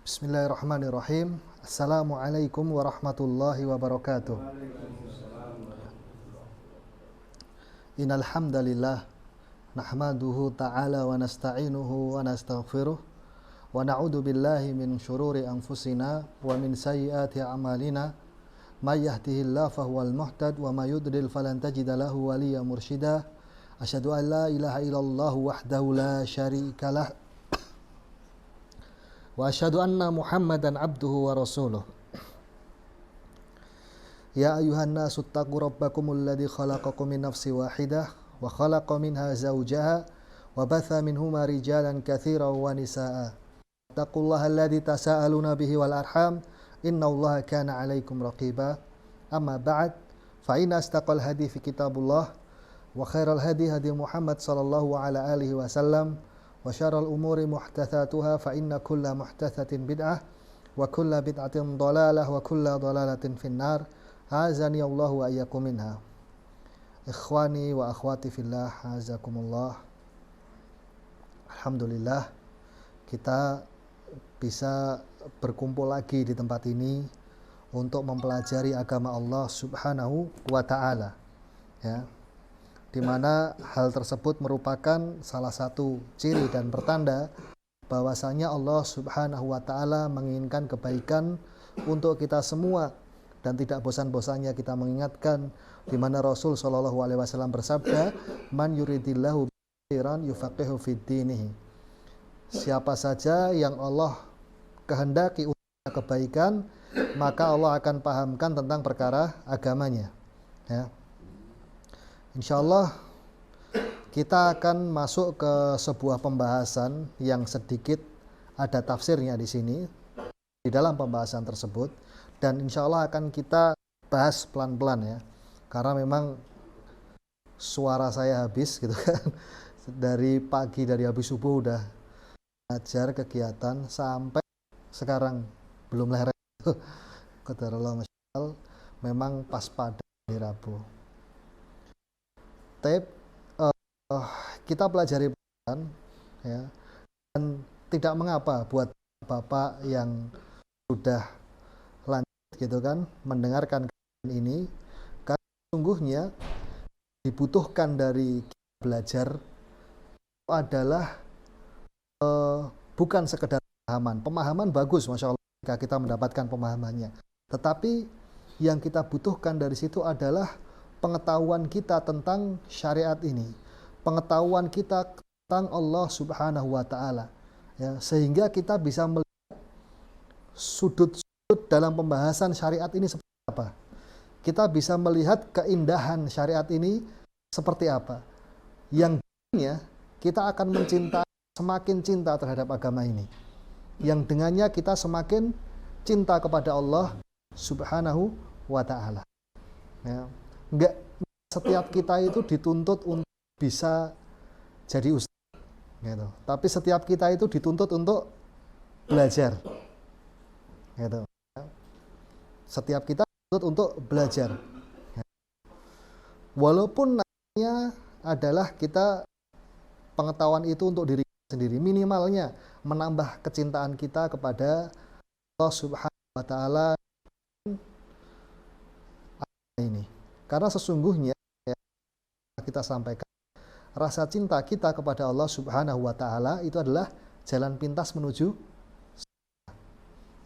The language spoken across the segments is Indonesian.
Bismillahirrahmanirrahim. Assalamualaikum warahmatullahi wabarakatuh. Innal hamdalillah nahmaduhu ta'ala wa nasta'inuhu wa nastaghfiruh wa na'udzu billahi min syururi anfusina wa min sayyiati a'malina may yahdihillahu fahuwal muhtad wa may yudlil falan tajida lahu waliyyan mursyida. Asyhadu an la ilaha illallah wahdahu la syarikalah wa asyhadu anna Muhammadan abduhu wa rasuluh. Ya ayuhan nasu taqu rabbakumul ladzi khalaqakum min nafsin wahidah wa khalaqa minha zawjaha wa batha minhuma rijalan katsiran wa nisaa'a. Taqullaha alladzi tasaaluna bihi wal arham innallaha kana 'alaikum raqiba. Amma ba'd, fa inna astaqal hadithi kitabullah wa khairal hadi hadi Muhammad sallallahu ala alihi wasallam wa syarrul umuri muhdatsatuha fa inna kulla muhdatsatin bid'ah wa kulla bid'atin dhalalah wa kulla dhalalatin finnar. Azani Allah wa iyyakum minha. Ikhwani wa akhwati fillah, azakumullah. Alhamdulillah kita bisa berkumpul lagi di tempat ini untuk mempelajari agama Allah Subhanahu wa taala. Ya. Di mana hal tersebut merupakan salah satu ciri dan pertanda bahwasanya Allah Subhanahu wa taala menginginkan kebaikan untuk kita semua dan tidak bosan-bosannya kita mengingatkan, di mana Rasul sallallahu alaihi wasallam bersabda, "Man yuridillahu khairan yufaqihu fid dinihi." Siapa saja yang Allah kehendaki untuknya kebaikan, maka Allah akan pahamkan tentang perkara agamanya. Ya. Insyaallah kita akan masuk ke sebuah pembahasan yang sedikit ada tafsirnya di sini di dalam pembahasan tersebut, dan insyaallah akan kita bahas pelan-pelan ya, karena memang suara saya habis gitu kan dari pagi, dari habis subuh udah ngajar kegiatan sampai sekarang belum leret. Qadarullah masyaallah, memang pas pada hari Rabu. Kita pelajari ya, dan tidak mengapa buat bapak yang sudah lanjut gitu kan mendengarkan ini, karena sungguhnya dibutuhkan dari belajar adalah bukan sekedar pemahaman bagus, masya Allah jika kita mendapatkan pemahamannya, tetapi yang kita butuhkan dari situ adalah pengetahuan kita tentang syariat ini, pengetahuan kita tentang Allah Subhanahu wa taala, ya, sehingga kita bisa melihat sudut-sudut dalam pembahasan syariat ini seperti apa. Kita bisa melihat keindahan syariat ini seperti apa. Yang dengannya kita akan mencintai, semakin cinta terhadap agama ini. Yang dengannya kita semakin cinta kepada Allah Subhanahu wa taala. Ya. Enggak setiap kita itu dituntut untuk bisa jadi ustaz gitu. Tapi setiap kita itu dituntut untuk belajar. Gitu. Setiap kita dituntut untuk belajar. Walaupun namanya adalah kita pengetahuan itu untuk diri sendiri, minimalnya menambah kecintaan kita kepada Allah Subhanahu wa taala ini. Karena sesungguhnya ya, kita sampaikan, rasa cinta kita kepada Allah Subhanahu wa taala itu adalah jalan pintas menuju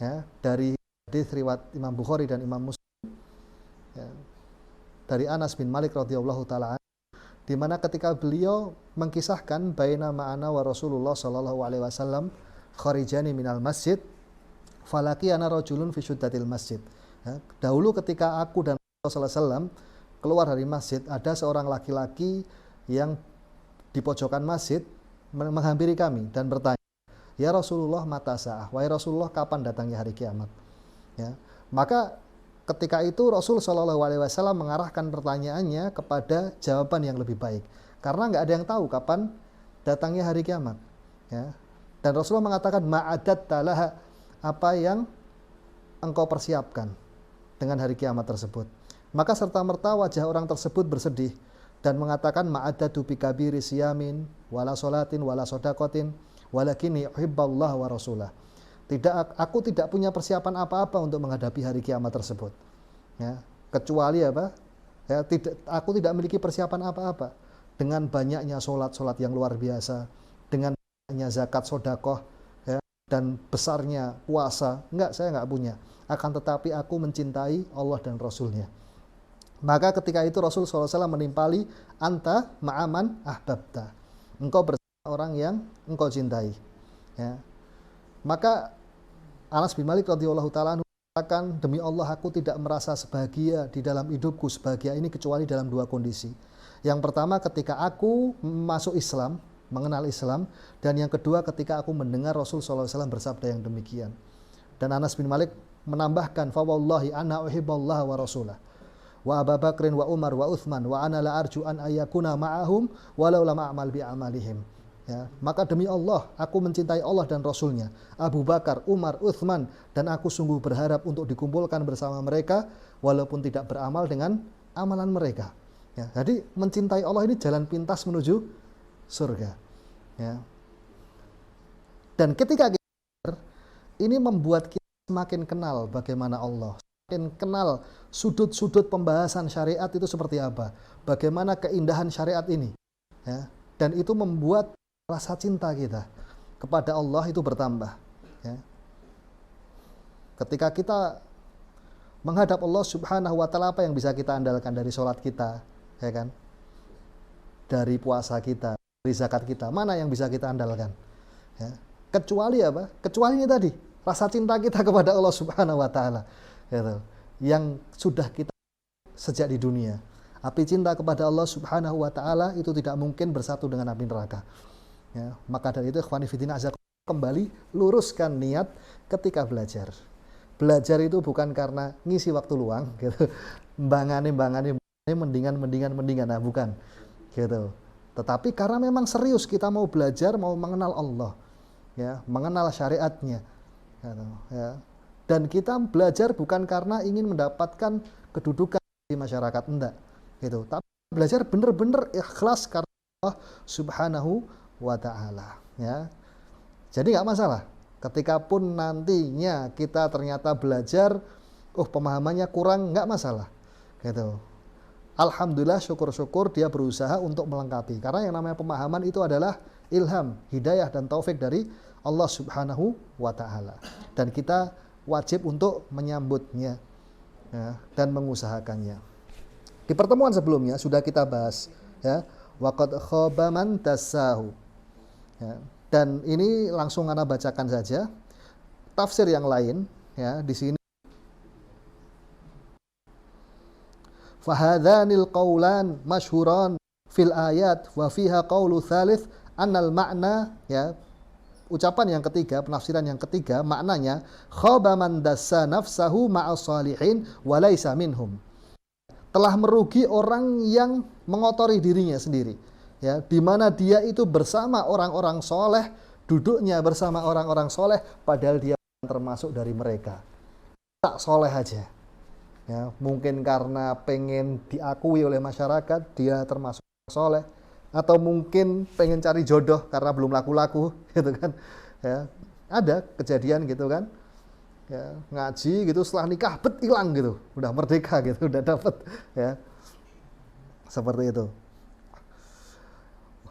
ya, dari hadis riwayat Imam Bukhari dan Imam Muslim ya, dari Anas bin Malik radhiyallahu taala, di mana ketika beliau mengkisahkan baina ma'ana wa Rasulullah sallallahu alaihi wasallam kharijani minal masjid falaqiyana rajulun fi syuddatil masjid. Ya, dahulu ketika aku dan Rasulullah sallallahu alaihi wasallam keluar dari masjid, ada seorang laki-laki yang di pojokan masjid menghampiri kami dan bertanya, "Ya Rasulullah, mata sa'ah?" Wahai Rasulullah, kapan datangnya hari kiamat? Ya. Maka ketika itu Rasul Shallallahu Alaihi Wasallam mengarahkan pertanyaannya kepada jawaban yang lebih baik, karena nggak ada yang tahu kapan datangnya hari kiamat. Ya. Dan Rasulullah mengatakan, "Ma'adat talaha," apa yang engkau persiapkan dengan hari kiamat tersebut. Maka serta-merta wajah orang tersebut bersedih dan mengatakan, "Ma'adatu bikabiri siyamin wala sholatin wala sodakotin walakini uhibballah wa rasulah." Aku tidak punya persiapan apa-apa untuk menghadapi hari kiamat tersebut. Ya, kecuali apa? Ya, aku tidak memiliki persiapan apa-apa. Dengan banyaknya sholat yang luar biasa, dengan banyaknya zakat, sodakoh, ya, dan besarnya puasa, saya nggak punya. Akan tetapi aku mencintai Allah dan Rasulnya. Maka ketika itu Rasul SAW menimpali, anta ma'aman ahbabta. Engkau bersama orang yang engkau cintai. Ya. Maka Anas bin Malik radhiyallahu taala mengatakan, demi Allah aku tidak merasa sebahagia di dalam hidupku sebahagia ini kecuali dalam dua kondisi. Yang pertama ketika aku masuk Islam, mengenal Islam, dan yang kedua ketika aku mendengar Rasul SAW bersabda yang demikian. Dan Anas bin Malik menambahkan, fa wallahi ana uhibballaha wa rasulah wa Abu Bakrin wa Umar wa Uthman wa ana la arju an ayyakuna ma'ahum walau lam a'mal bi amalihim. Ya, maka demi Allah, aku mencintai Allah dan Rasulnya, Abu Bakar, Umar, Uthman, dan aku sungguh berharap untuk dikumpulkan bersama mereka, walaupun tidak beramal dengan amalan mereka. Ya, jadi mencintai Allah ini jalan pintas menuju surga. Ya. Dan ketika kita ini membuat kita semakin kenal bagaimana Allah, semakin kenal sudut-sudut pembahasan syariat itu seperti apa, bagaimana keindahan syariat ini. Ya. Dan itu membuat rasa cinta kita kepada Allah itu bertambah. Ya. Ketika kita menghadap Allah Subhanahu wa taala, apa yang bisa kita andalkan dari sholat kita, ya kan? Dari puasa kita, dari zakat kita, mana yang bisa kita andalkan? Ya. Kecuali apa? Kecuali ini tadi, rasa cinta kita kepada Allah Subhanahu wa taala. Gitu. Yang sudah kita sejak di dunia. Api cinta kepada Allah Subhanahu wa taala itu tidak mungkin bersatu dengan api neraka. Ya, maka dari itu ikhwani fillah kembali luruskan niat ketika belajar. Belajar itu bukan karena ngisi waktu luang gitu. Mbangane mendingan. Nah, bukan. Gitu. Tetapi karena memang serius kita mau belajar, mau mengenal Allah. Ya, mengenal syariatnya. Gitu, ya. Dan kita belajar bukan karena ingin mendapatkan kedudukan di masyarakat, enggak. Gitu. Tapi belajar benar-benar ikhlas karena Allah Subhanahu wa ta'ala, ya. Jadi nggak masalah ketika pun nantinya kita ternyata belajar pemahamannya kurang, nggak masalah gitu. Alhamdulillah, syukur-syukur dia berusaha untuk melengkapi, karena yang namanya pemahaman itu adalah ilham, hidayah dan taufik dari Allah Subhanahu wa ta'ala, dan kita wajib untuk menyambutnya, ya, dan mengusahakannya. Di pertemuan sebelumnya sudah kita bahas, ya, waqad khaba man dassahu. Ya, dan ini langsung Anda bacakan saja tafsir yang lain, ya, di sini. Fahadhanil qaulan masyhuran fil ayat wa fiha qaulu tsalits annal ma'na, ya, ucapan yang ketiga, penafsiran yang ketiga, maknanya khaba man dassa nafsahu ma'as salihin wa laisa minhum. Telah merugi orang yang mengotori dirinya sendiri. Ya, di mana dia itu bersama orang-orang soleh, duduknya bersama orang-orang soleh, padahal dia termasuk dari mereka. Tak soleh aja. Ya, mungkin karena pengen diakui oleh masyarakat, dia termasuk soleh, atau mungkin pengen cari jodoh karena belum laku-laku, gitu kan? Ya, ada kejadian gitu kan? Ya, ngaji gitu, setelah nikah hilang gitu, udah merdeka gitu, udah dapet, ya, seperti itu.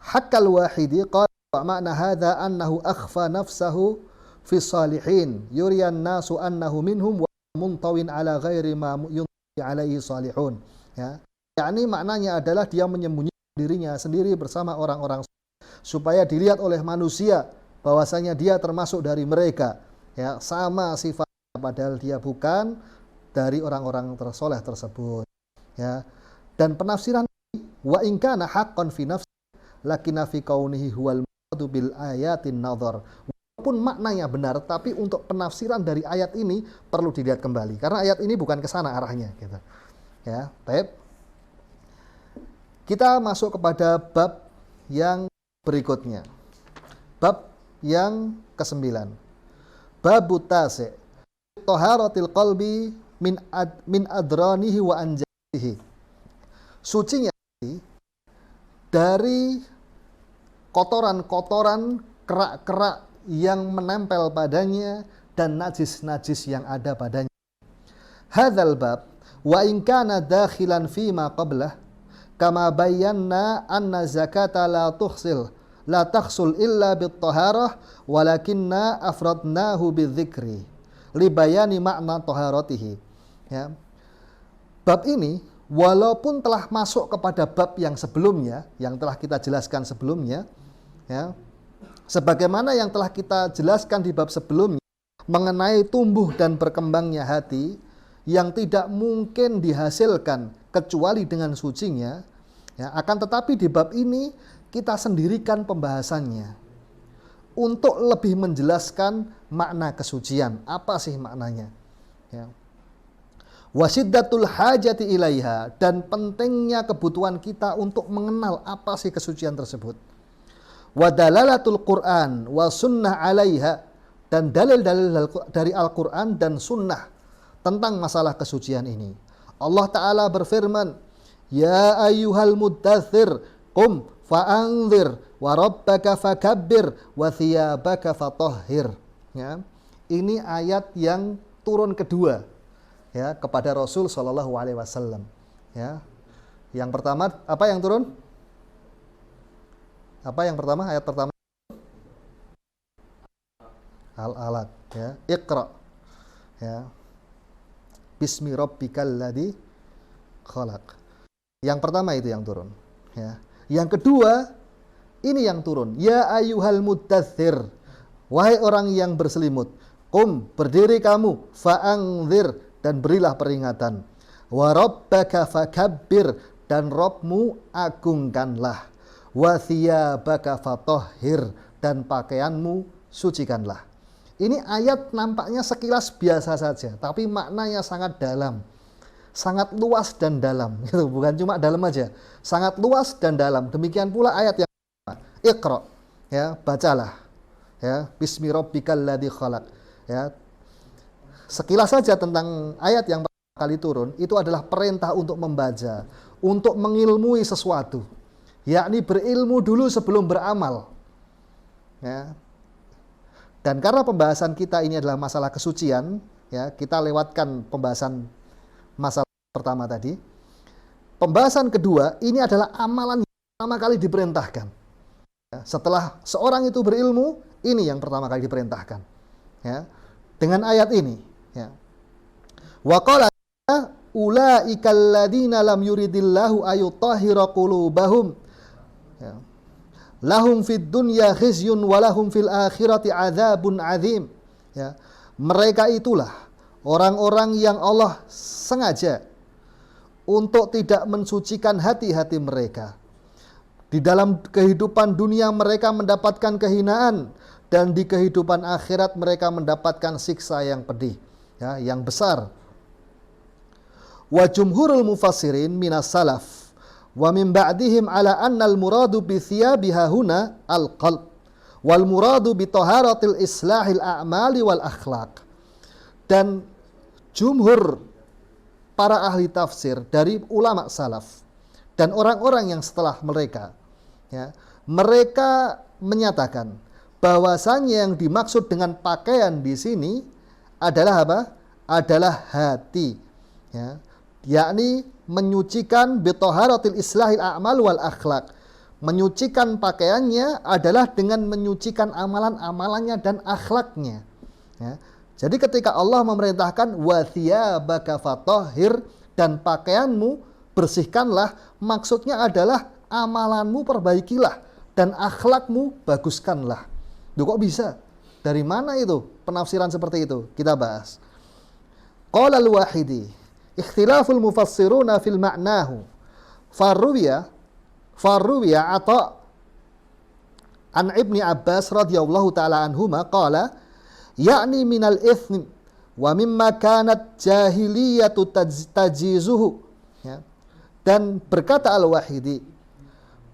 Hakkal wahidi qala wa ma'na hadza annahu akhfa nafsahu fi salihin yuriyan nasu annahu minhum wa muntawin ala ghairi ma yunti alaihi salihun. Ya, yakni maknanya adalah dia menyembunyikan dirinya sendiri bersama orang-orang supaya dilihat oleh manusia bahwasanya dia termasuk dari mereka, ya, sama sifatnya, padahal dia bukan dari orang-orang tersoleh tersebut, ya. Dan penafsiran wa in kana haqqan fi nafsi lakinna fi kaunihi huwal muradu bil ayatin nadhar. Walaupun maknanya benar, tapi untuk penafsiran dari ayat ini perlu dilihat kembali, karena ayat ini bukan ke sana arahnya, gitu. Ya, baik. Kita masuk kepada bab yang berikutnya. Bab yang ke-9. Babut tasi' taharatil qalbi min adranihi wa anjasihi. Sucinya dari kotoran-kotoran, kerak-kerak yang menempel padanya dan najis-najis yang ada padanya. Hadzal bab wa in kana dakhilan fi ma qablah kama bayyana anna zakata la takhsul illa bit taharah walakinna afradnahu bidzikri li bayani makna taharatihi. Ya. Bab ini walaupun telah masuk kepada bab yang sebelumnya, yang telah kita jelaskan sebelumnya, ya, sebagaimana yang telah kita jelaskan di bab sebelumnya mengenai tumbuh dan berkembangnya hati yang tidak mungkin dihasilkan kecuali dengan sucinya, ya, akan tetapi di bab ini kita sendirikan pembahasannya untuk lebih menjelaskan makna kesucian. Apa sih maknanya? Ya. Wasiddatul hajati ilaiha, dan pentingnya kebutuhan kita untuk mengenal apa sih kesucian tersebut. Wadalalatul Quran wa sunnah alaiha, dan dalil-dalil dari Al-Quran dan sunnah tentang masalah kesucian ini. Allah Ta'ala berfirman, Ya ayyuhal muddathir, qum fa'anzir, wa rabbaka fakabbir, wa thiyabaka fatahhir. Ya. Ini ayat yang turun kedua, ya, kepada Rasul Shallallahu Alaihi Wasallam. Ya. Yang pertama, apa yang turun? Apa yang pertama? Ayat pertama? Al-Alaq, ya. Iqra. Ya. Bismi rabbikal ladzi khalaq. Yang pertama itu yang turun, ya. Yang kedua, ini yang turun. Ya ayyuhal muddathir, wahai orang yang berselimut. Qum, berdiri kamu, fa'anzir, dan berilah peringatan. Wa rabbaka fakabbir, dan Rabbmu agungkanlah. Wa thiyabaka fatahhir, dan pakaianmu sucikanlah. Ini ayat nampaknya sekilas biasa saja, tapi maknanya sangat dalam, sangat luas dan dalam. Gitu. Bukan cuma dalam aja, sangat luas dan dalam. Demikian pula ayat yang pertama, Iqra, ya, bacalah, ya, Bismi rabbikal ladzi khalaq. Ya, sekilas saja tentang ayat yang pertama kali turun, itu adalah perintah untuk membaca, untuk mengilmui sesuatu, yakni berilmu dulu sebelum beramal. Ya. Dan karena pembahasan kita ini adalah masalah kesucian, ya, kita lewatkan pembahasan masalah pertama tadi. Pembahasan kedua, ini adalah amalan yang pertama kali diperintahkan. Ya, setelah seorang itu berilmu, ini yang pertama kali diperintahkan. Ya, dengan ayat ini. Ya. Wa qala ulaikal ladzina lam yuridillahu ayutahhira qulubahum. Ya. Lahum fid dunya khizyun wa lahum fil akhirati adzabun adzim. Ya. Mereka itulah orang-orang yang Allah sengaja untuk tidak mensucikan hati-hati mereka. Di dalam kehidupan dunia mereka mendapatkan kehinaan, dan di kehidupan akhirat mereka mendapatkan siksa yang pedih, ya, yang besar. Wa jumhurul mufassirin minas salaf wa min ba'dihim ala anna al-muradu bi thiyabiha huna al-qalb wal muradu bi taharatil islahil a'mali wal akhlaq. Dan jumhur para ahli tafsir dari ulama salaf dan orang-orang yang setelah mereka, ya, mereka menyatakan bahwasanya yang dimaksud dengan pakaian di sini adalah apa? Adalah hati, ya, yakni menyucikan bitaharatil islahil a'mal wal akhlaq. Menyucikan pakaiannya adalah dengan menyucikan amalan-amalannya dan akhlaknya. Ya. Jadi ketika Allah memerintahkan wa thiyabaka fatahhir, dan pakaianmu bersihkanlah, maksudnya adalah amalanmu perbaikilah dan akhlakmu baguskanlah. Duh, kok bisa? Dari mana itu penafsiran seperti itu? Kita bahas. Qala al-Wahidi ikhtilaful mufassiruna fil ma'nahu farruwiya ata an Ibni Abbas radhiyallahu ta'ala anhuma qala yakni minal ithmi wa mimma kanat jahiliyatu tajizuhu. Ya. Dan berkata Al-Wahidi,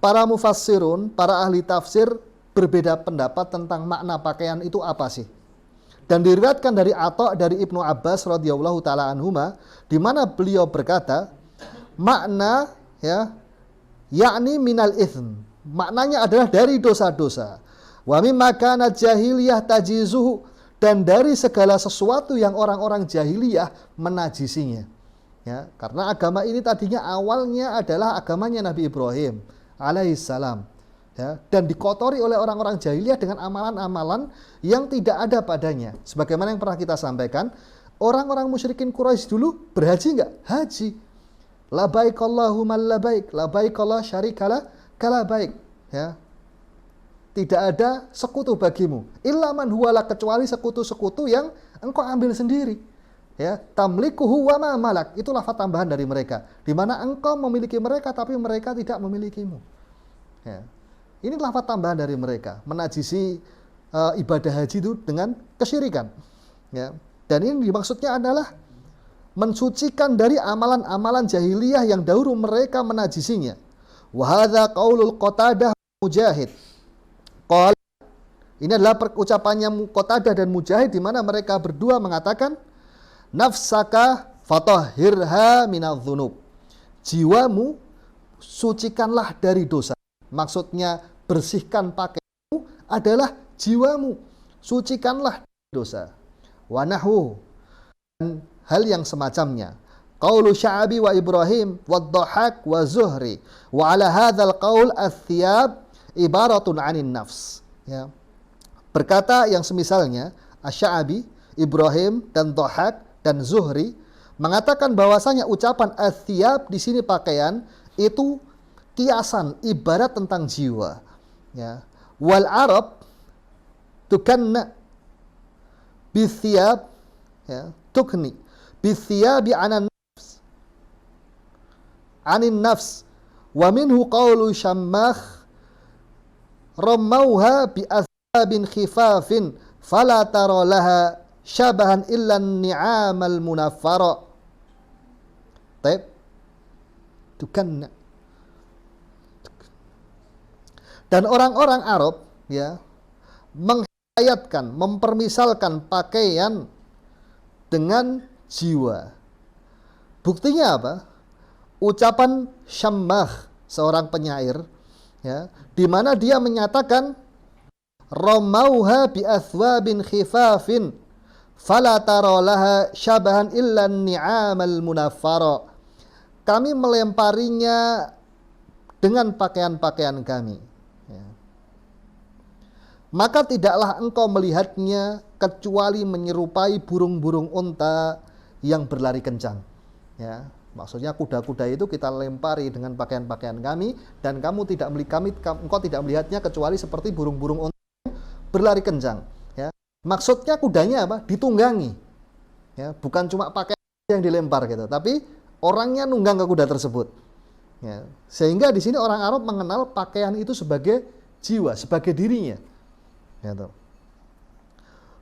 para mufassirun, para ahli tafsir berbeda pendapat tentang makna pakaian itu apa sih. Dan diriwayatkan dari Atha dari Ibnu Abbas radhiyallahu taala anhuma, di mana beliau berkata, makna, ya, yakni minal itsm, maknanya adalah dari dosa-dosa. Wa mimma kana jahiliyah tajizuhu, dan dari segala sesuatu yang orang-orang jahiliyah menajisinya. Ya, karena agama ini tadinya awalnya adalah agamanya Nabi Ibrahim alaihissalam. Ya, dan dikotori oleh orang-orang jahiliyah dengan amalan-amalan yang tidak ada padanya. Sebagaimana yang pernah kita sampaikan, orang-orang musyrikin Quraisy dulu berhaji nggak? Haji. Labaik Allahumma labaik, labaik Allah syarikala kalabaik. Ya, tidak ada sekutu bagimu. Illa man huwala, kecuali sekutu-sekutu yang engkau ambil sendiri. Ya, tamlikuhu wa ma malak. Itu lafaz tambahan dari mereka. Di mana engkau memiliki mereka tapi mereka tidak memilikimu. Ya. Ini lafaz tambahan dari mereka, menajisi ibadah haji itu dengan kesyirikan. Ya. Dan ini dimaksudnya adalah mensucikan dari amalan-amalan jahiliyah yang dahulu mereka menajisinya. Wa hadza qaulul Qatadah Mujahid. Ini adalah ucapannya Qatadah dan Mujahid di mana mereka berdua mengatakan, nafsaka fatahhirha minadz-dzunub. Jiwamu sucikanlah dari dosa. Maksudnya bersihkan pakaianmu adalah jiwamu, sucikanlah dari dosa. Wa nahwu, dan hal yang semacamnya. Qaulu Sya'bi wa Ibrahim wa Dhahak wa Zuhri wa ala hadzal qaul ats-tsiyab ibaratun 'anin nafs. Ya. Berkata yang semisalnya Asy-Sya'bi, Ibrahim dan Dhahak dan Zuhri mengatakan bahwasanya ucapan ats-tsiyab di sini pakaian itu kiasan ibarat tentang jiwa. Ya. Wal Arab tukanna bithiyab, ya, tukni bithiyabi anin nafs wa minhu qawlu Syammah ramauha bi athbabin khifafin fala tara laha syabahan illa ni'amal munaffara. Baik. Tukanna. Dan orang-orang Arab, ya, menghayatkan, mempermisalkan pakaian dengan jiwa. Buktinya apa? Ucapan Syammah, seorang penyair, ya, di mana dia menyatakan ramauha bi athwabin khifafin fala tara laha syabahan illa ni'amal munaffara. Kami melemparinya dengan pakaian-pakaian kami. Maka tidaklah engkau melihatnya kecuali menyerupai burung-burung unta yang berlari kencang. Ya, maksudnya kuda-kuda itu kita lempari dengan pakaian-pakaian kami dan engkau tidak melihatnya kecuali seperti burung-burung unta yang berlari kencang. Ya, maksudnya kudanya apa? Ditunggangi. Ya, bukan cuma pakaian yang dilempar gitu, tapi orangnya nunggang ke kuda tersebut. Ya, sehingga di sini orang Arab mengenal pakaian itu sebagai jiwa, sebagai dirinya. Gitu.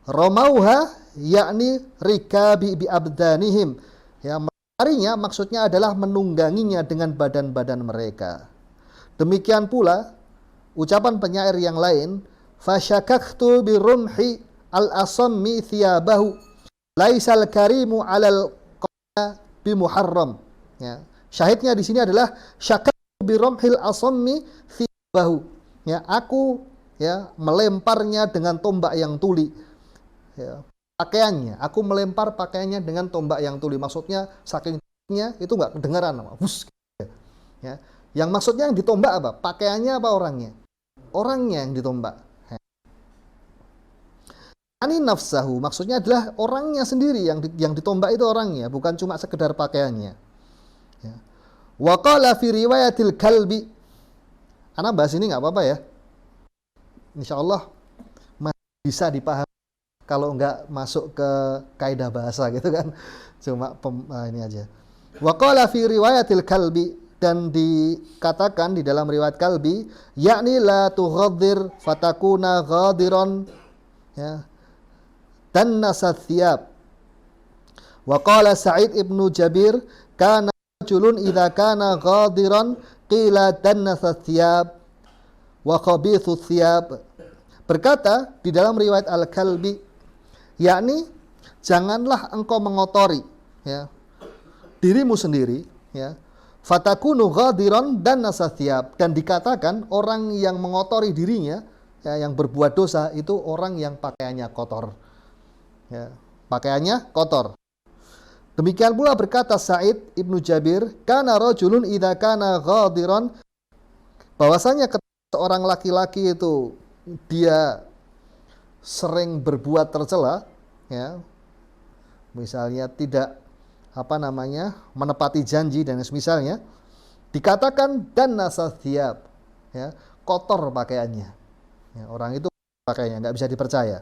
Romauha yakni rikabi bi abdanihim. Ya, melemparinya maksudnya adalah menungganginya dengan badan-badan mereka. Demikian pula ucapan penyair yang lain, fasyakaktu bi rumhi al-asammi thiyabahu laisal karimu 'alal qana bi muharram. Ya, syahidnya di sini adalah syakaktu bi rumhil asammi thiyabahu. Ya, aku, ya, melemparnya dengan tombak yang tuli. Ya, pakaiannya, aku melempar pakaiannya dengan tombak yang tuli. Maksudnya saking itu nggak kedengaran, bus. Ya, yang maksudnya yang ditombak apa? Pakaiannya apa orangnya? Orangnya yang ditombak. Ani nafsahu, maksudnya adalah orangnya sendiri yang ditombak itu orangnya, bukan cuma sekedar pakaiannya. Ya. Wa qala fi riwayatil kalbi. Ana bahas ini nggak apa-apa ya. Insya Allah bisa dipahami kalau nggak masuk ke kaidah bahasa gitu kan. Cuma ini aja. Wa qala fi riwayatil kalbi, dan dikatakan di dalam riwayat Kalbi, yakni la tughaddir fatakuna ghadiran, ya, dan nasathiyab. Wa qala Sa'id ibnu Jabir, kana rajulun idza kana ghadiran qila dan nasathiyab wa khabithu thiyab. Berkata di dalam riwayat Al-Kalbi, yakni janganlah engkau mengotori, ya, dirimu sendiri, ya, fatakunu ghadiran dan nasathiyab, dan dikatakan orang yang mengotori dirinya, ya, yang berbuat dosa itu orang yang pakaiannya kotor. Ya, pakaiannya kotor. Demikian pula berkata Sa'id ibnu Jabir, kana rajulun idza kana ghadiran, bahwasanya seorang laki-laki itu dia sering berbuat tercela, ya, misalnya tidak menepati janji dan semisalnya, dikatakan dan nasathiab, ya, kotor pakaiannya, ya, orang itu pakaiannya nggak bisa dipercaya.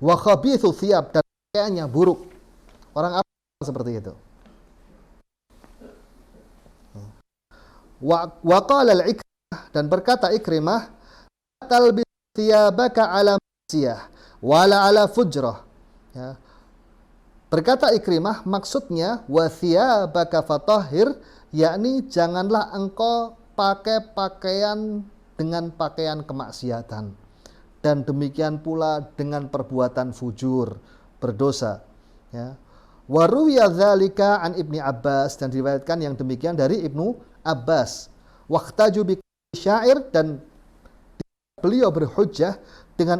Wa khabithu thiyab, dan pakaiannya buruk. Orang apa seperti itu? Wa qala al-Ikrimah, dan berkata Ikrimah, talbis thiyabaka ala maksiyah wala ala fujrah. Ya. Berkata Ikrimah, maksudnya wa thiyabaka fatahhir, yakni janganlah engkau pakai pakaian dengan pakaian kemaksiatan, dan demikian pula dengan perbuatan fujur, berdosa. Ya. Wa ruwiya dzalika an Ibni Abbas, dan diriwayatkan yang demikian dari Ibnu Abbas. Waqtaju bi syair, dan beliau berhujjah dengan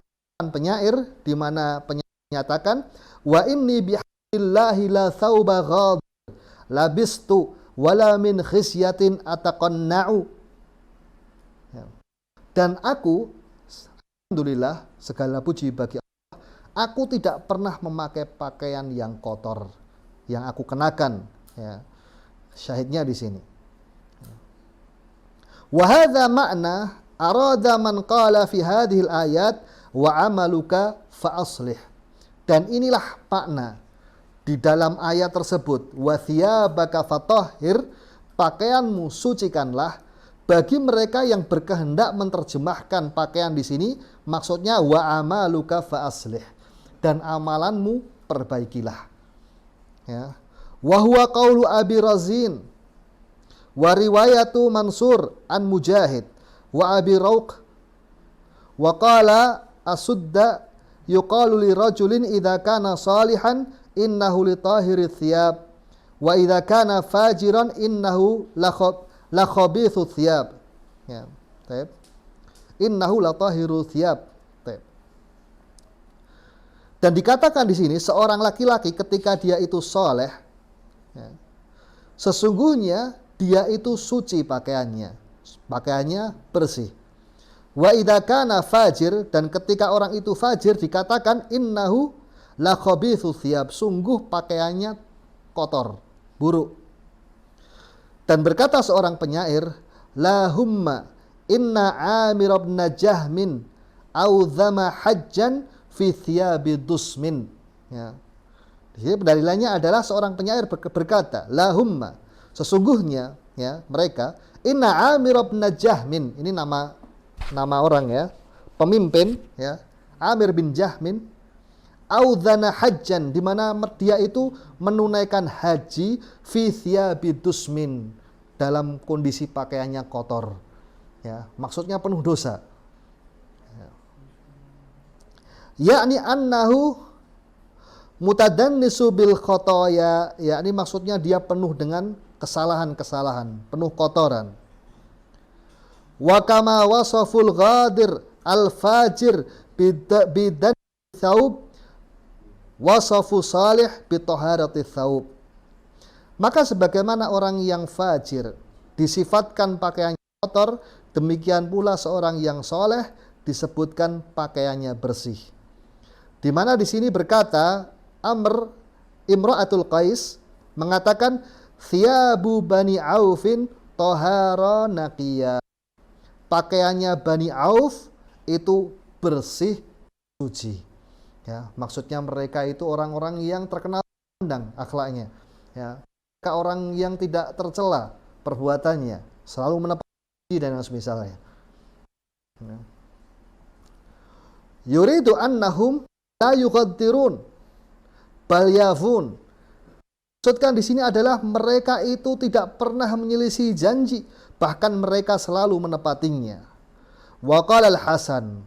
penyair, di mana penyair menyatakan, wa inni bihamdillahi la thawba ghadhir labistu wala min khisyatin ataqanna'u. Ya. Dan aku, alhamdulillah, segala puji bagi Allah, aku tidak pernah memakai pakaian yang kotor yang aku kenakan. Ya. Syahidnya di sini. Wa hadza ma'na arada man qala fi hadhil ayat wa amaluka fa aslih. Dan inilah makna di dalam ayat tersebut, wa thiyabaka fatahhir, pakaianmu sucikanlah. Bagi mereka yang berkehendak menerjemahkan pakaian di sini, maksudnya wa amaluka fa aslih, dan amalanmu perbaikilah. Ya. Wa huwa qaulu Abi Razin wa riwayatu Mansur an Mujahid wa Abi Rauq wa qala asudda yuqalu li rajulin idza kana salihan innahu li tahiri thiyab wa idza kana fajiran innahu la khabithu thiyab. Ya, baik. Innahu la tahiru thiyab. Baik. Dan dikatakan di sini seorang laki-laki ketika dia itu soleh, ya, sesungguhnya dia itu suci pakaiannya bersih. Wa idza kana fajir, dan ketika orang itu fajir dikatakan innahu la khabithu thiyab, sungguh pakaiannya kotor, buruk. Dan berkata seorang penyair, lahumma inna Amir ibn Jahmin audzama hajjan fi thiyabi dusmin. Ya. Di sini pendalilannya adalah seorang penyair berkata, lahumma, sesungguhnya, ya, mereka, inna Amir ibn Jahmin, ini nama orang, ya, pemimpin, ya, Amir bin Jahmin, audzana hajjan, di mana dia itu menunaikan haji fi thiyabi dusmin, dalam kondisi pakaiannya kotor, ya, maksudnya penuh dosa, ya. Yakni annahu mutadannisu bil khotoya, yakni maksudnya dia penuh dengan kesalahan-kesalahan, penuh kotoran. Wa kama wasaful ghadir al fajir bidan thawb wasafu salih bi taharati thawb. Maka sebagaimana orang yang fajir disifatkan pakaiannya kotor, demikian pula seorang yang soleh disebutkan pakaiannya bersih. Di mana di sini berkata Amr Imra'atul Qais mengatakan thiyabu Bani Aufin tahara naqiyya. Pakaiannya Bani Auf itu bersih, suci. Ya, maksudnya mereka itu orang-orang yang terkenal pandang akhlaknya. Ya, mereka orang yang tidak tercela perbuatannya, selalu menepati dan semisalnya. Ya. Yuridu annahum la yughaddirun bal yafun. Maksudkan di sini adalah mereka itu tidak pernah menyelisih janji, bahkan mereka selalu menepatinya. Wa qala al-Hasan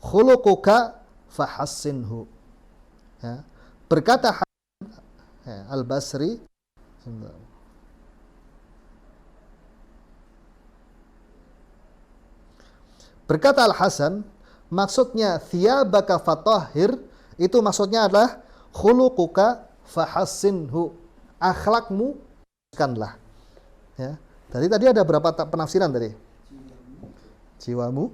khuluquka fahassinhu. Ya. Berkata Al-Basri, berkata Al-Hasan, maksudnya thiyabaka fatahhir Itu maksudnya adalah khuluquka fahassinhu. Akhlakmu baguskanlah. Ya. Tadi ada berapa penafsiran tadi? Jiwamu,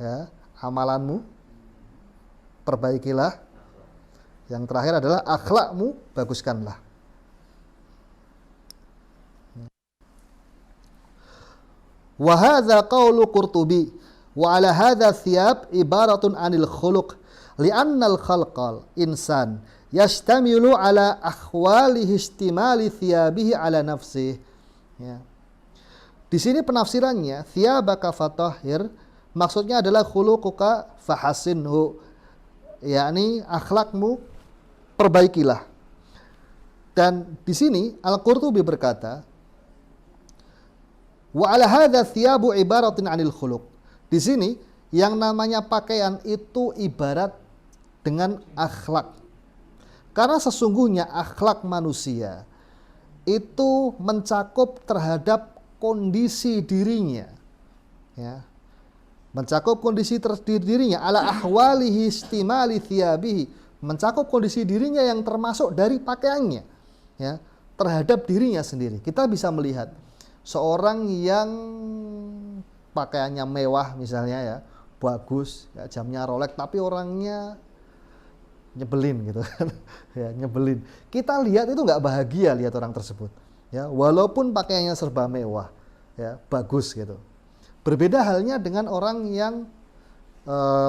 ya, amalanmu, perbaikilah. Yang terakhir adalah akhlakmu, baguskanlah. Wa hadza qaulu Qurtubi wa ala hadza thiyab ibaratun anil khuluq li'anna al-khalqal insan yastamilu ala akhwalihi istimali thiyabihi ala nafsih. Ya. Di sini penafsirannya thiyabaka fatahhir maksudnya adalah khuluquka fahasinhu, yakni akhlakmu perbaikilah. Dan di sini Al-Qurtubi berkata, wa ala hadza thiyabu ibaratin 'anil khuluq. Di sini yang namanya pakaian itu ibarat dengan akhlak. Karena sesungguhnya akhlak manusia itu mencakup terhadap kondisi dirinya. Ya. Mencakup kondisi dirinya ala ahwalihi istimali thiyabihi, mencakup kondisi dirinya yang termasuk dari pakaiannya, ya, terhadap dirinya sendiri. Kita bisa melihat seorang yang pakaiannya mewah misalnya, ya, bagus, ya, jamnya Rolex, tapi orangnya nyebelin gitu kan. Ya, nyebelin. Kita lihat itu nggak bahagia lihat orang tersebut, ya, walaupun pakaiannya serba mewah, ya, bagus gitu. Berbeda halnya dengan orang yang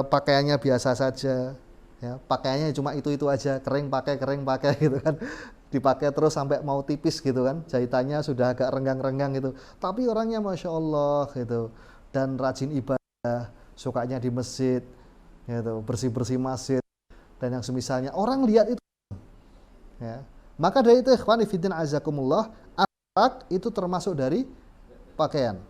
pakaiannya biasa saja, ya, pakaiannya cuma itu aja, kering pakai gitu kan, dipakai terus sampai mau tipis gitu kan, jahitannya sudah agak renggang-renggang gitu, tapi orangnya masya Allah gitu, dan rajin ibadah, sukanya di masjid, gitu, bersih-bersih masjid dan yang semisalnya. Orang lihat itu, ya. Maka dari itu ikhwani fiddin azakumullah, akhlak itu termasuk dari pakaian.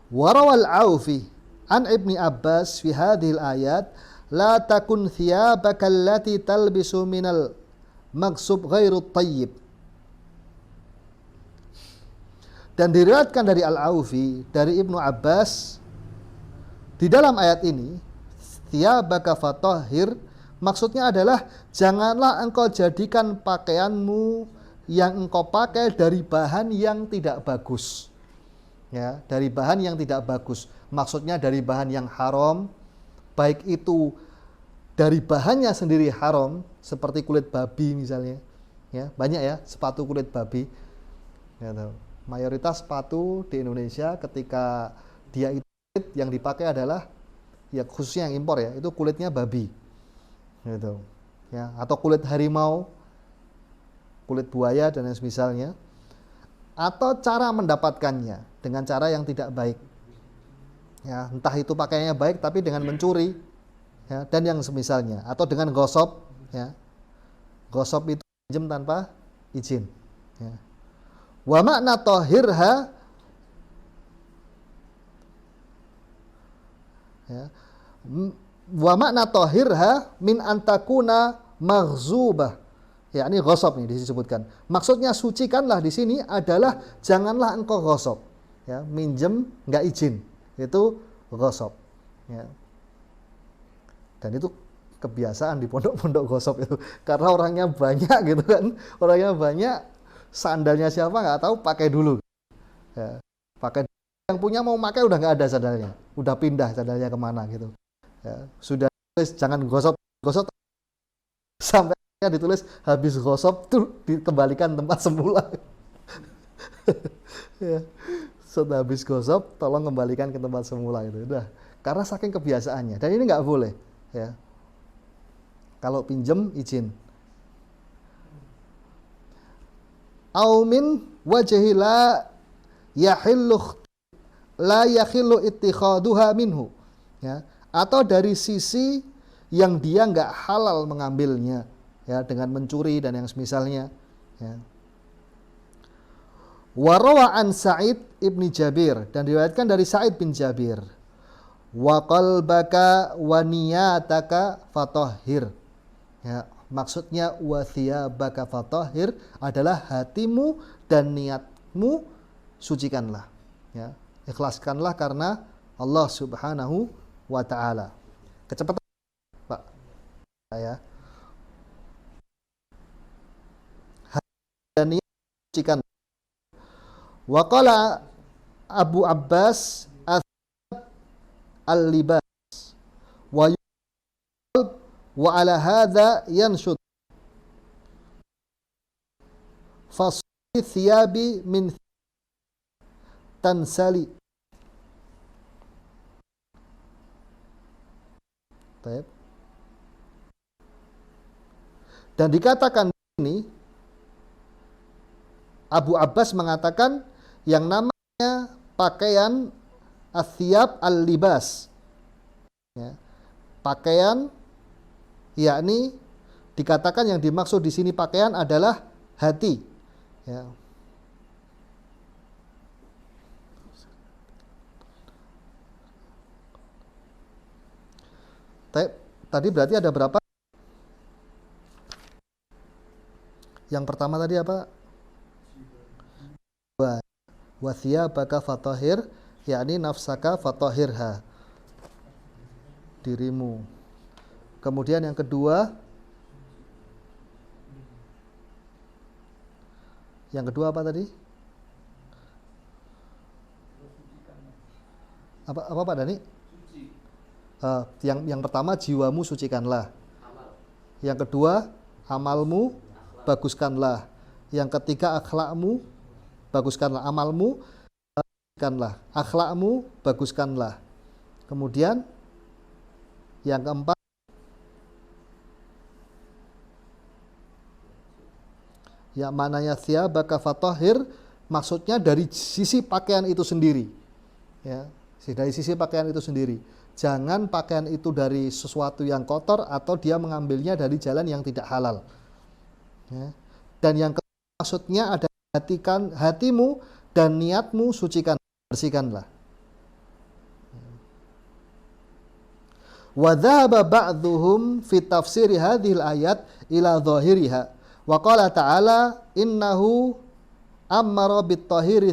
Warawal Aufi an Ibni Abbas fi hadhil ayat la takun thiyabaka allati talbisu minal maghsub ghairu tayyib. Dan diriwayatkan dari Al-Aufi dari Ibnu Abbas di dalam ayat ini thiyabaka fatahhir maksudnya adalah janganlah engkau jadikan pakaianmu yang engkau pakai dari bahan yang tidak bagus. Ya, dari bahan yang tidak bagus, maksudnya dari bahan yang haram, baik itu dari bahannya sendiri haram, seperti kulit babi misalnya, ya, banyak ya sepatu kulit babi, ya, mayoritas sepatu di Indonesia ketika dia itu yang dipakai adalah, ya, khususnya yang impor, ya, itu kulitnya babi, gitu, ya, atau kulit harimau, kulit buaya dan yang semisalnya, atau cara mendapatkannya dengan cara yang tidak baik, ya, entah itu pakaiannya baik tapi dengan mencuri, ya, dan yang semisalnya, atau dengan gosop, ya, gosop itu pinjam tanpa izin, ya. Wa makna tahirha, ya, wa makna tahirha min antakuna maghzubah. Ya, ini gosop nih disebutkan. Maksudnya sucikanlah di sini adalah janganlah engkau gosop, ya, minjem nggak izin, itu gosop, ya. Dan itu kebiasaan di pondok-pondok gosop itu, karena orangnya banyak gitu kan, orangnya banyak, sandalnya siapa nggak tahu, pakai dulu, ya, pakai, yang punya mau pakai udah nggak ada sandalnya, udah pindah sandalnya kemana gitu, ya, sudah tulis jangan gosop sampai ditulis habis gosop tuh dikembalikan tempat semula. Ya. Setelah habis gosop tolong kembalikan ke tempat semula itu. Udah, karena saking kebiasaannya. Dan ini nggak boleh, ya. Kalau pinjem izin. Au min wajhi la yahillu ittikhaduha minhu, ya. Atau dari sisi yang dia nggak halal mengambilnya, ya, dengan mencuri dan yang semisalnya, ya. Warawa an Sa'id ibni Jabir, dan diriwayatkan dari Sa'id bin Jabir, wa qalbaka wa niyataka fatahhir, ya, maksudnya wa thiyabaka fatahhir adalah hatimu dan niatmu sucikanlah, ya, ikhlaskanlah karena Allah Subhanahu wa ta'ala. Kecepatan Pak ya. Dan sucikan. Wa qala Abu Abbas al-libas wa wa ala hadha yanshud fasli thiyabi min tansali. Dan dikatakan ini Abu Abbas mengatakan yang namanya pakaian athiyab al-libas ya, pakaian, yakni dikatakan yang dimaksud di sini pakaian adalah hati ya. Tadi berarti ada berapa? Yang pertama tadi apa? Wa thiyabaka fatahhir, yakni nafsaka fatahhirha, dirimu. Kemudian yang kedua, apa tadi? Apa Pak Dani? Yang pertama jiwamu sucikanlah. Yang kedua amalmu baguskanlah. Yang ketiga akhlakmu baguskanlah, amalmu baguskanlah, akhlakmu baguskanlah. Kemudian yang keempat ya mananya thiyabaka fatahhir, maksudnya dari sisi pakaian itu sendiri ya, dari sisi pakaian itu sendiri. Jangan pakaian itu dari sesuatu yang kotor atau dia mengambilnya dari jalan yang tidak halal ya. Dan yang maksudnya ada hatimu dan niatmu sucikan, bersihkanlah. Wa dhahaba ba'dhuhum fi tafsir hadhil ayat ila dhahiriha wa qala ta'ala innahu amara bit-tahiri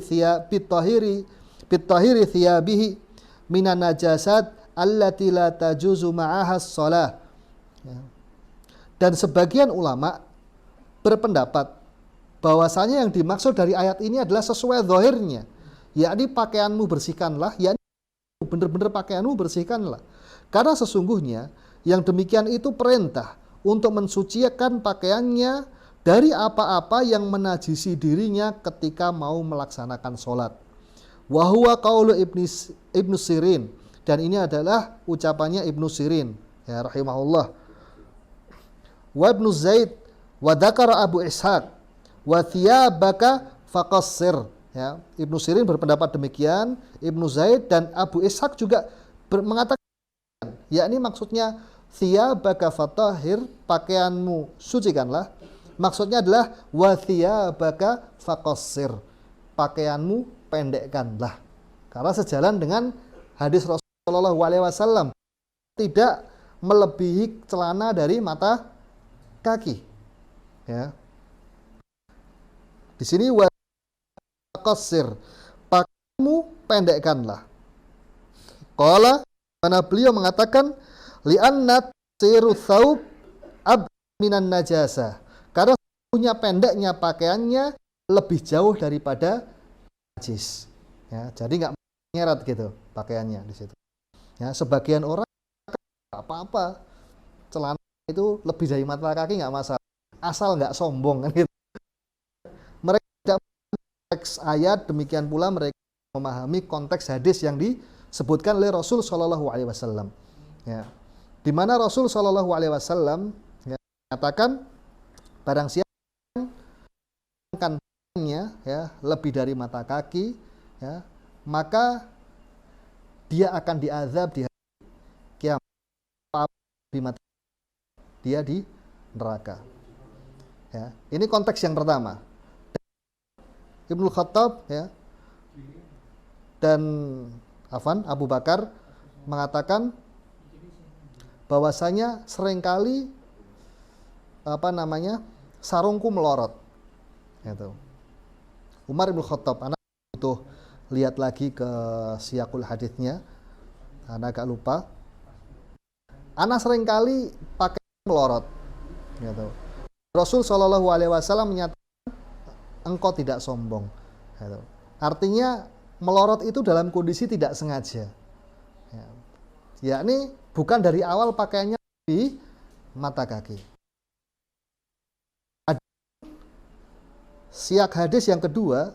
thiyabihi minan najasat allati la tajuzu ma'aha shalah. Dan sebagian ulama berpendapat bahwasanya yang dimaksud dari ayat ini adalah sesuai zahirnya, yakni pakaianmu bersihkanlah, yakni benar-benar pakaianmu bersihkanlah. Karena sesungguhnya yang demikian itu perintah untuk mensucikan pakaiannya dari apa-apa yang menajisi dirinya ketika mau melaksanakan sholat. Wa huwa qaulu Ibnu Sirin, dan ini adalah ucapannya Ibnu Sirin ya rahimahullah. Wa Ibnu Zaid wa dzakara Abu Ishaq wa thiyabaka faqassir ya. Ibnu Sirin berpendapat demikian, Ibnu Zaid dan Abu Ishaq juga mengatakan yakni maksudnya thiyabaka fatahhir, pakaianmu sucikanlah, maksudnya adalah wa thiyabaka faqassir, pakaianmu pendekkanlah. Karena sejalan dengan hadis Rasulullah SAW, tidak melebihi celana dari mata kaki ya. Di sini wa qasir, pakaianmu pendekkanlah. Qala, mana beliau mengatakan li'anna siru thawb ab minan najasa, karena punya pendeknya pakaiannya lebih jauh daripada najis ya. Jadi nggak nyeret gitu pakaiannya di situ ya. Sebagian orang apa-apa celana itu lebih dari mata kaki nggak masalah, asal nggak sombong kan gitu. Mereka tidak konteks ayat, demikian pula mereka memahami konteks hadis yang disebutkan oleh Rasul Shallallahu Alaihi Wasallam ya, di mana Rasul Shallallahu Alaihi Wasallam ya, mengatakan barang siapa yang ya lebih dari mata kaki ya, maka dia akan diazab di hari kiamat, di mata dia di neraka ya. Ini konteks yang pertama. Ibnu Khattab ya dan Abu Bakar mengatakan bahwasanya seringkali sarungku melorot gitu. Umar Ibnu Khattab, anak butuh lihat lagi ke siyakul haditsnya, anak agak lupa Ana seringkali pakai melorot, gitu. Rasul Shallallahu Alaihi Wasallam menyatakan engkau tidak sombong, gitu. Artinya melorot itu dalam kondisi tidak sengaja, ya. Yakni bukan dari awal pakaiannya di mata kaki. Siak hadis yang kedua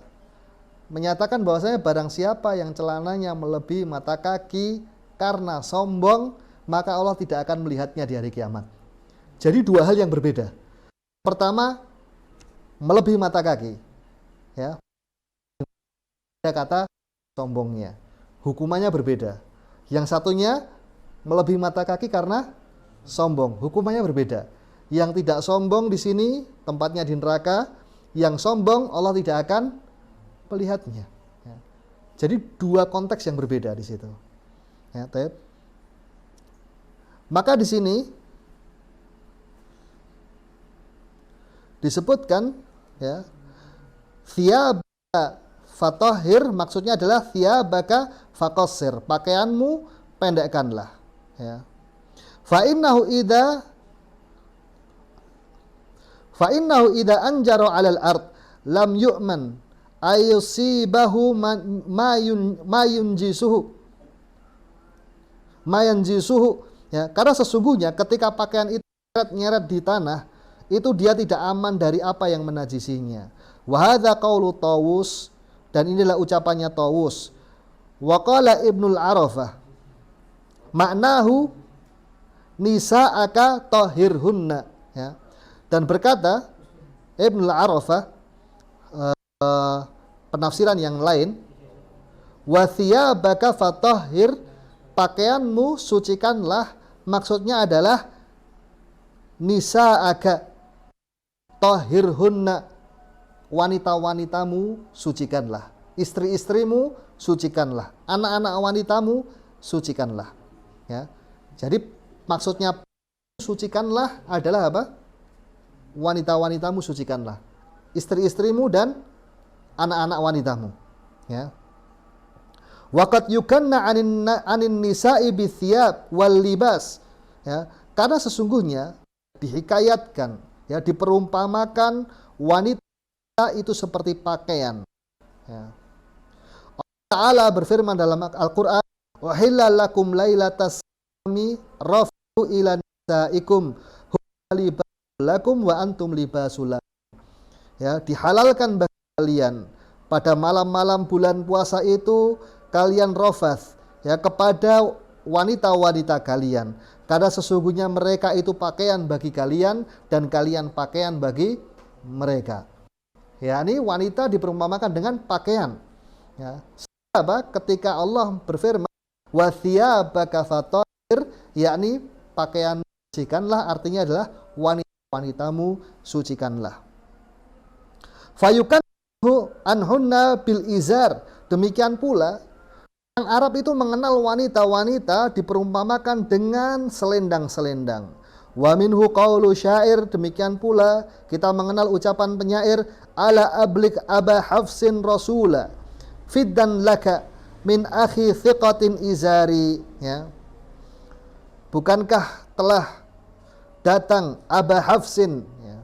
menyatakan bahwasanya barang siapa yang celananya melebihi mata kaki karena sombong, maka Allah tidak akan melihatnya di hari kiamat. Jadi dua hal yang berbeda. Pertama, melebihi mata kaki, ya. Ada kata sombongnya, hukumannya berbeda. Yang satunya melebihi mata kaki karena sombong, hukumannya berbeda. Yang tidak sombong di sini tempatnya di neraka, yang sombong Allah tidak akan melihatnya. Ya. Jadi dua konteks yang berbeda di situ. Ya, maka di sini disebutkan, ya, thiyabaka fatahhir, maksudnya adalah thiyabaka faqassir, pakaianmu pendekkanlah, ya. Fa innahu idza anjara 'alal ard lam yu'man ayusibahu mayanjisuhu, ya, karena sesungguhnya ketika pakaian itu nyeret di tanah, itu dia tidak aman dari apa yang menajisinya. Wa hadza qaulu Tawus, dan inilah ucapannya Tawus. Wa qala Ibnul Arafah maknahu nisa'aka tahirhunna, ya. Dan berkata Ibnul Arafah, penafsiran yang lain, wa thiyabaka fatahhir, pakaianmu sucikanlah, maksudnya adalah nisa'aka tahirhunna, wanita-wanitamu sucikanlah, istri-istrimu sucikanlah, anak-anak wanitamu sucikanlah, ya. Jadi maksudnya sucikanlah adalah apa? Wanita-wanitamu sucikanlah, istri-istrimu dan anak-anak wanitamu, ya. Waqad yukanna anin nisa'i bithiyab wal libas, ya, karena sesungguhnya dihikayatkan, ya, diperumpamakan wanita itu seperti pakaian, ya. Allah Ta'ala berfirman dalam Al-Qur'an, wa hillal lakum lailatas sami rafu ila nisaikum libas lakum wa antum libasul, ya, dihalalkan bagi kalian pada malam-malam bulan puasa itu kalian rafath, ya, kepada wanita-wanita kalian, karena sesungguhnya mereka itu pakaian bagi kalian dan kalian pakaian bagi mereka. Ya, ini wanita diperumpamakan dengan pakaian, ya. Apa? Ketika Allah berfirman wa thiyabaka fatahhir, yakni pakaian sucikanlah, artinya adalah wanitamu sucikanlah. Fayukanhu anhunna bil izar, demikian pula orang Arab itu mengenal wanita-wanita diperumpamakan dengan selendang-selendang. Wa minhu qaulu syair, demikian pula kita mengenal ucapan penyair, ala ablik aba hafsin rasula fiddan laka min akhi thiqatin izari, ya. Bukankah telah datang Aba Hafsin, ya,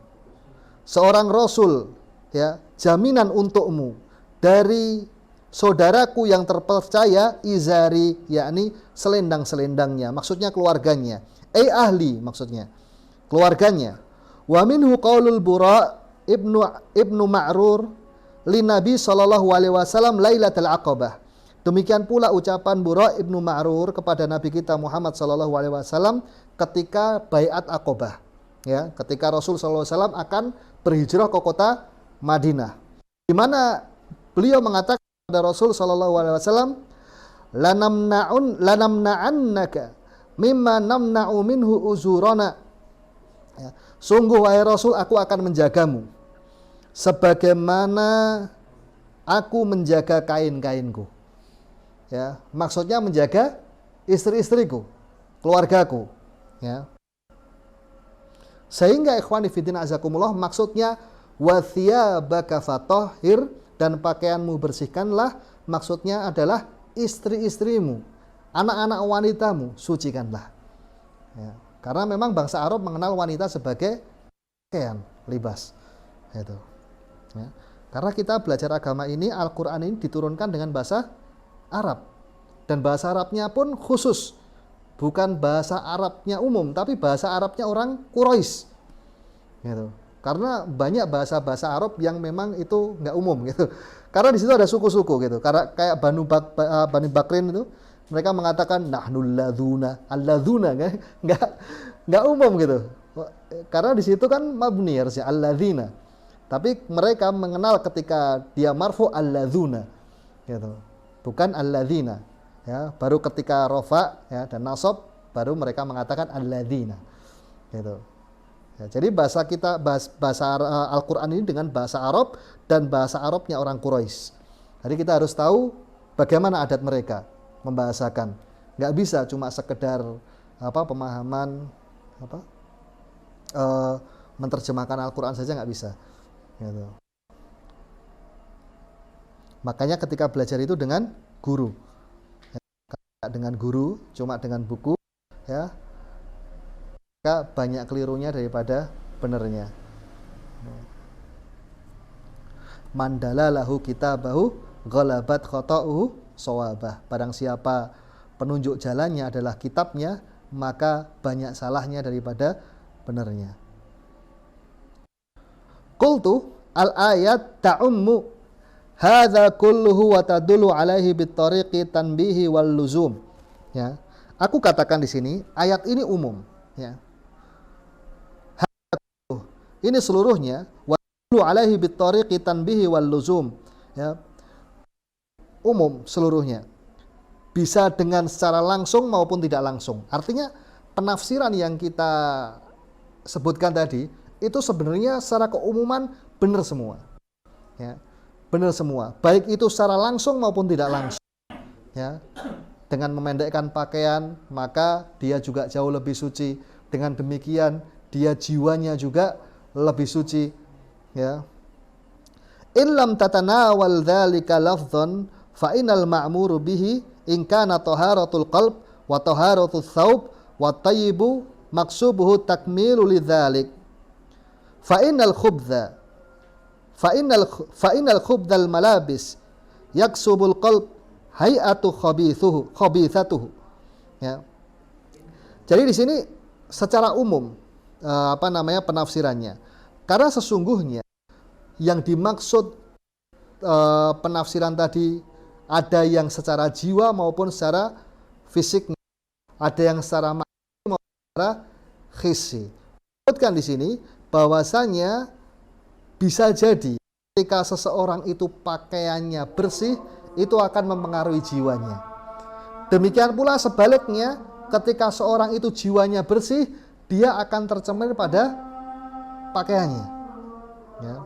seorang rasul, ya, jaminan untukmu dari saudaraku yang terpercaya, izari, yakni selendang-selendangnya, maksudnya keluarganya, ahli, maksudnya keluarganya. Wa minhu qaulul Bura ibnu Ma'rur li Nabi sallallahu alaihi wasallam lailatul aqabah, demikian pula ucapan Bura ibnu Ma'rur kepada Nabi kita Muhammad sallallahu alaihi wasallam ketika baiat Aqabah, ya, ketika Rasul sallallahu alaihi wasallam akan berhijrah ke kota Madinah, di mana beliau mengatakan kepada Rasul sallallahu alaihi wasallam, lanamna'annaka mimma namna'u minhu uzurana, ya, sungguh wahai Rasul, aku akan menjagamu sebagaimana aku menjaga kain-kainku, ya, maksudnya menjaga istri-istriku, keluargaku, ya. Sehingga ikhwani fiddin azakumullah, maksudnya wa thiyabaka fatahhir, dan pakaianmu bersihkanlah, maksudnya adalah istri-istrimu, anak-anak wanitamu sucikanlah, Ya. Karena memang bangsa Arab mengenal wanita sebagai pakaian, libas. Itu. Ya. Karena kita belajar agama ini, Al-Quran ini diturunkan dengan bahasa Arab. Dan bahasa Arabnya pun khusus. Bukan bahasa Arabnya umum, tapi bahasa Arabnya orang Quraisy. Gitu. Karena banyak bahasa-bahasa Arab yang memang itu nggak umum gitu. Karena di situ ada suku-suku gitu. Karena kayak Bani Bakrin itu, mereka mengatakan nahnul ladzuna, alladzuna, nggak umum gitu. Karena di situ kan mabni harusnya alladzina. Tapi mereka mengenal ketika dia marfu alladzuna gitu. Bukan alladzina. Ya, baru ketika rofa ya, dan nasab baru mereka mengatakan alladzina. Gitu. Ya, jadi bahasa kita bahasa Al-Quran ini dengan bahasa Arab dan bahasa Arabnya orang Quraisy. Jadi kita harus tahu bagaimana adat mereka membahasakan. Nggak bisa cuma sekedar pemahaman menerjemahkan Al-Quran saja nggak bisa. Gitu. Makanya ketika belajar itu dengan guru, cuma dengan buku, ya. Banyak kelirunya daripada benernya. Mandala lahu kitabahu ghalabat khata'uhu shawabah. Barang siapa penunjuk jalannya adalah kitabnya, maka banyak salahnya daripada benernya. Qultu al-ayat ta'ummu hadza kulluhu wa tadullu alaihi bitariqi tanbihi wal luzum. Ya. Aku katakan di sini ayat ini umum, ya. Ini seluruhnya wa tadullu alaihi bitariqi tanbihi wal luzum, ya. Umum seluruhnya. Bisa dengan secara langsung maupun tidak langsung. Artinya penafsiran yang kita sebutkan tadi itu sebenarnya secara keumuman benar semua. Ya. Benar semua. Baik itu secara langsung maupun tidak langsung. Ya. Dengan memendekkan pakaian, maka dia juga jauh lebih suci. Dengan demikian, dia jiwanya juga lebih suci. Ya. In lam tatanawal dzalika lafdhan fa innal ma'muru bihi in kana taharatul qalb wa taharatul thawb wa tayyibu maqsubuhu takmilu lidzalik. Fa innal khubdhal malabis yaksubul qalb hay'atu khabithatuhu. Ya. Jadi di sini secara umum penafsirannya. Karena sesungguhnya yang dimaksud penafsiran tadi ada yang secara jiwa maupun secara fisik, ada yang secara makna maupun secara hissi. Disebutkan di sini bahwasanya bisa jadi ketika seseorang itu pakaiannya bersih, itu akan mempengaruhi jiwanya. Demikian pula sebaliknya, ketika seorang itu jiwanya bersih, dia akan tercermin pada pakaiannya. Ya.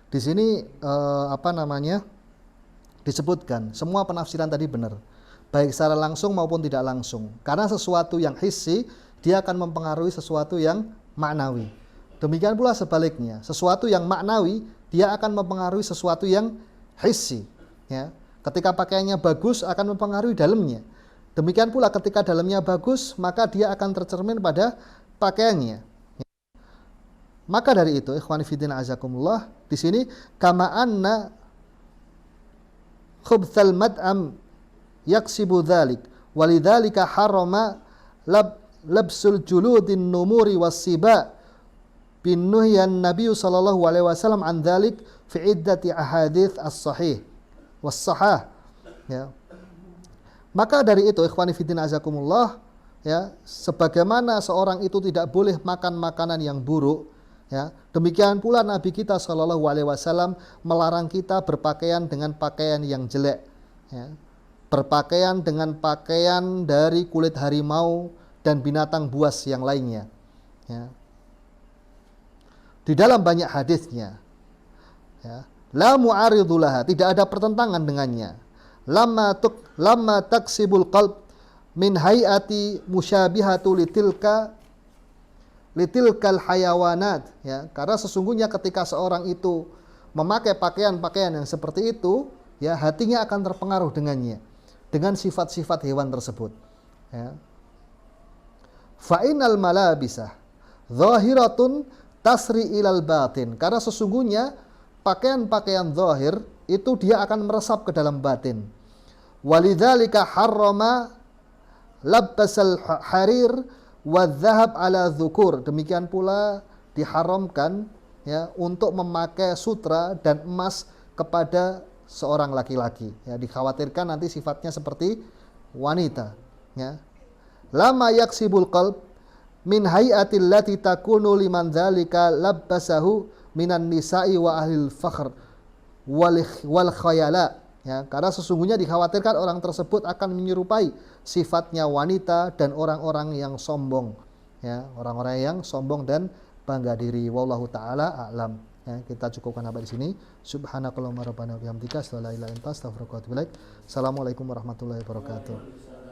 Di sini disebutkan semua penafsiran tadi benar, baik secara langsung maupun tidak langsung. Karena sesuatu yang hissi dia akan mempengaruhi sesuatu yang maknawi. Demikian pula sebaliknya, sesuatu yang maknawi dia akan mempengaruhi sesuatu yang hissi. Ya. Ketika pakaiannya bagus akan mempengaruhi dalamnya. Demikian pula ketika dalamnya bagus, maka dia akan tercermin pada pakaiannya. Ya. Maka dari itu, ikhwani fillah azakumullah, di sini kama anna khubthal mad'am yaksibu dzalik walidzalika harama labsul juludin numuri wassiba bin nuhyan Nabi sallallahu alaihi wasallam an dzalik fi iddati ahadits as-sahih was-sahah. Ya. Maka dari itu ikhwani fillah azakumullah, ya, sebagaimana seorang itu tidak boleh makan makanan yang buruk, ya, demikian pula Nabi kita sallallahu alaihi wasallam melarang kita berpakaian dengan pakaian yang jelek, ya. Berpakaian dengan pakaian dari kulit harimau dan binatang buas yang lainnya, ya. Di dalam banyak hadisnya, ya, la mu'aridulaha, tidak ada pertentangan dengannya. Lamma taksibul qalb min hayati musyabihatu litilka litilkal hayawanat, ya, karena sesungguhnya ketika seorang itu memakai pakaian-pakaian yang seperti itu, ya, hatinya akan terpengaruh dengannya, dengan sifat-sifat hewan tersebut, ya. Fa innal malabisa zahiratun tasri ilal batin, karena sesungguhnya pakaian-pakaian zahir itu dia akan meresap ke dalam batin. Walidzalika harrama labbasal harir wadzahab ala dzukur, demikian pula diharamkan, ya, untuk memakai sutra dan emas kepada seorang laki-laki, ya, dikhawatirkan nanti sifatnya seperti wanita, ya. Lama yaksibul qalb min hayatil lati takunu liman dzalika labbasahu minan nisa'i wa ahlil fakhr wal khayala, ya, karena sesungguhnya dikhawatirkan orang tersebut akan menyerupai sifatnya wanita dan orang-orang yang sombong, ya, orang-orang yang sombong dan bangga diri. Wallahu taala a'lam. Ya, kita cukupkan sampai di sini. Subhanakallahumma rabbana wa bihamdika asyhadu an la ilaha illa anta astaghfiruka wa atubu ilaik. Assalamualaikum warahmatullahi wabarakatuh.